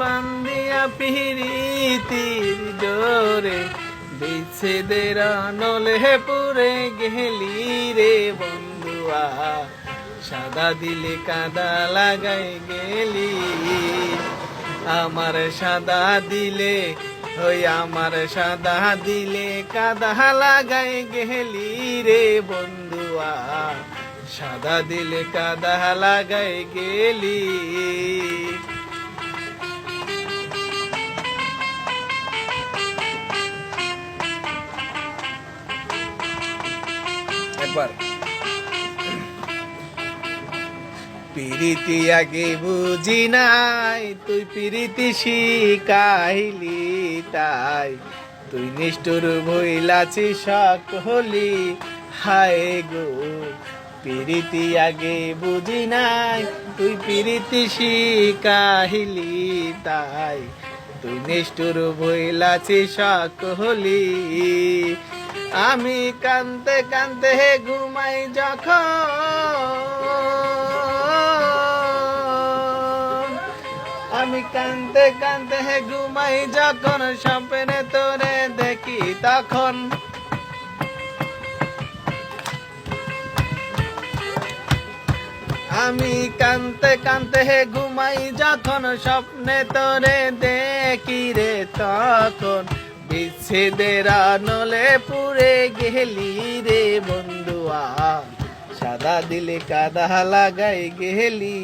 বান্দিয়া পিরিতির ডোরে বিচ্ছেদের নলে পুরে গেলি রে বন্ধুয়া সাদা দিলে কাদা লাগাই গেলি আমার সাদা দিলে ওই আমার সাদা দিলে কাদা লাগাই গেলি রে বন্ধুয়া সাদা দিলে কাদা লাগাই গেলি একবার পিরিতি আগে বুঝি নাই তুই পিরিতি শিখাইলি তাই তুই নিষ্ঠুর ভইলাছি সকলি হায় গো পিরিতি আগে বুঝি নাই তুই পিরিতি শিখাইলি তাই তুই নিষ্ঠুর ভইলাছি সকলি আমি কান্দতে কান্দতে ঘুমাই যখন আমি কান্দতে কান্দতে ঘুমাই যখন স্বপ্নে তোরে দেখি তখন আমি কান্দতে কান্দতে ঘুমাই যখন স্বপ্নে তোরে দেখি রে তখন বিচ্ছেদের নলে পুরে গেলি রে বন্ধুয়া সাদা দিলে কাদা লাগাই গেলি।